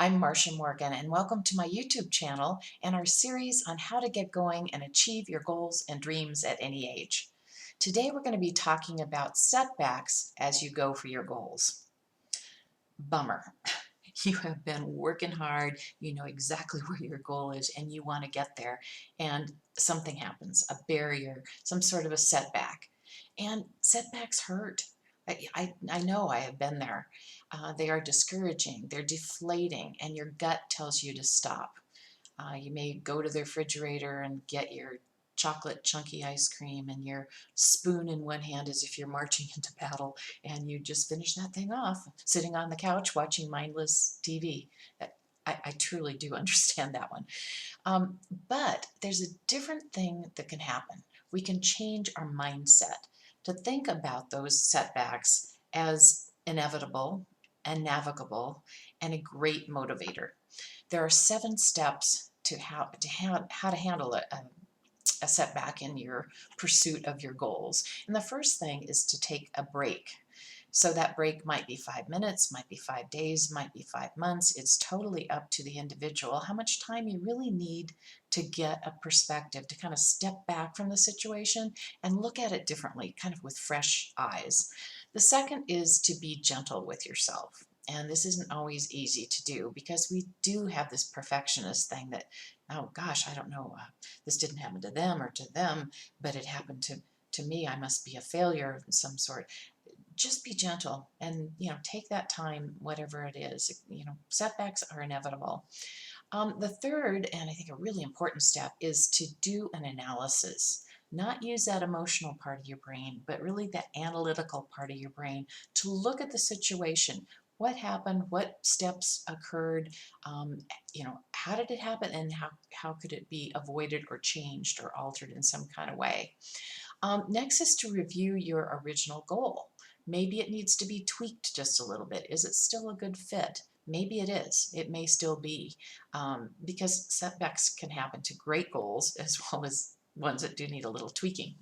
I'm Marcia Morgan, and welcome to my YouTube channel and our series on how to get going and achieve your goals and dreams at any age. Today we're going to be talking about setbacks as you go for your goals. Bummer. You have been working hard, you know exactly where your goal is, and you want to get there, and something happens, a barrier, some sort of a setback. And setbacks hurt. I know I have been there. They are discouraging, they're deflating, and your gut tells you to stop. You may go to the refrigerator and get your chocolate chunky ice cream and your spoon in one hand as if you're marching into battle, and you just finish that thing off sitting on the couch watching mindless TV. I truly do understand that one. But there's a different thing that can happen. We can change our mindset to think about those setbacks as inevitable and navigable and a great motivator. There are 7 steps to how to handle a setback in your pursuit of your goals. And the first thing is to take a break. So that break might be 5 minutes, might be 5 days, might be 5 months. It's totally up to the individual how much time you really need to get a perspective, to kind of step back from the situation and look at it differently, kind of with fresh eyes. The second is to be gentle with yourself. And this isn't always easy to do because we do have this perfectionist thing that, oh gosh, I don't know, this didn't happen to them or to them, but it happened to me. I must be a failure of some sort. Just be gentle and, take that time, whatever it is. Setbacks are inevitable. The third, and I think a really important step, is to do an analysis. Not use that emotional part of your brain, but really the analytical part of your brain to look at the situation. What happened? What steps occurred? How did it happen? And how could it be avoided or changed or altered in some kind of way? Next is to review your original goal. Maybe it needs to be tweaked just a little bit. Is it still a good fit? Maybe it is. It may still be, because setbacks can happen to great goals as well as ones that do need a little tweaking.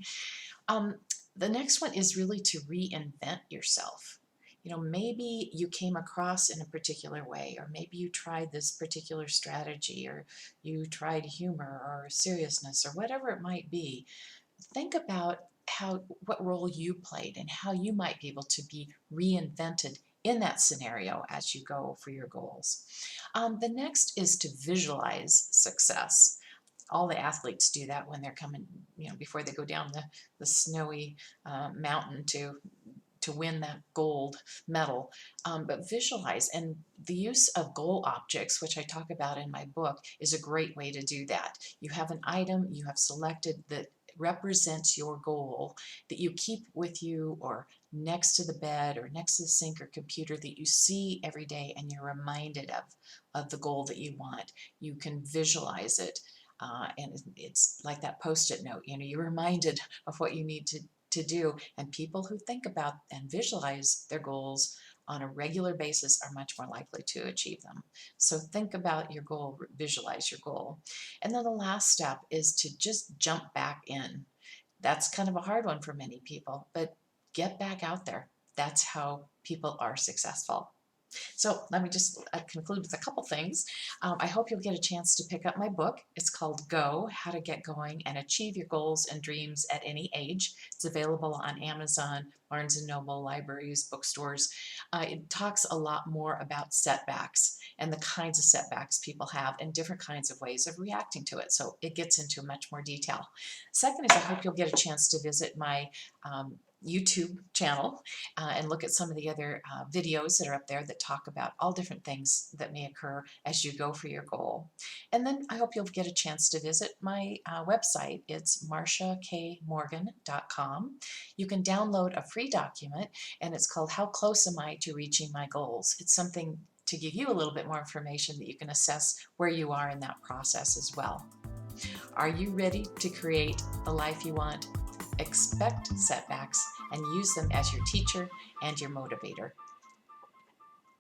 The next one is really to reinvent yourself. Maybe you came across in a particular way, or maybe you tried this particular strategy, or you tried humor or seriousness, or whatever it might be. Think about what role you played and how you might be able to be reinvented in that scenario as you go for your goals. The next is to visualize success. All the athletes do that when they're coming, before they go down the snowy mountain to win that gold medal. But visualize, and the use of goal objects, which I talk about in my book, is a great way to do that. You have an item you have selected that represents your goal that you keep with you, or next to the bed or next to the sink or computer, that you see every day and you're reminded of the goal that you want. You can visualize it, and it's like that post-it note. You're reminded of what you need to do, and people who think about and visualize their goals on a regular basis are much more likely to achieve them. So think about your goal, visualize your goal. And then the last step is to just jump back in. That's kind of a hard one for many people, but get back out there. That's how people are successful. So let me just conclude with a couple things. I hope you'll get a chance to pick up my book. It's called Go, How to Get Going and Achieve Your Goals and Dreams at Any Age. It's available on Amazon, Barnes & Noble, libraries, bookstores. It talks a lot more about setbacks and the kinds of setbacks people have and different kinds of ways of reacting to it. So it gets into much more detail. Second is I hope you'll get a chance to visit my YouTube channel and look at some of the other videos that are up there that talk about all different things that may occur as you go for your goal. And then I hope you'll get a chance to visit my website. It's marciakmorgan.com. You can download a free document, and it's called How Close Am I to Reaching My Goals? It's something to give you a little bit more information that you can assess where you are in that process as well. Are you ready to create the life you want? Expect setbacks and use them as your teacher and your motivator.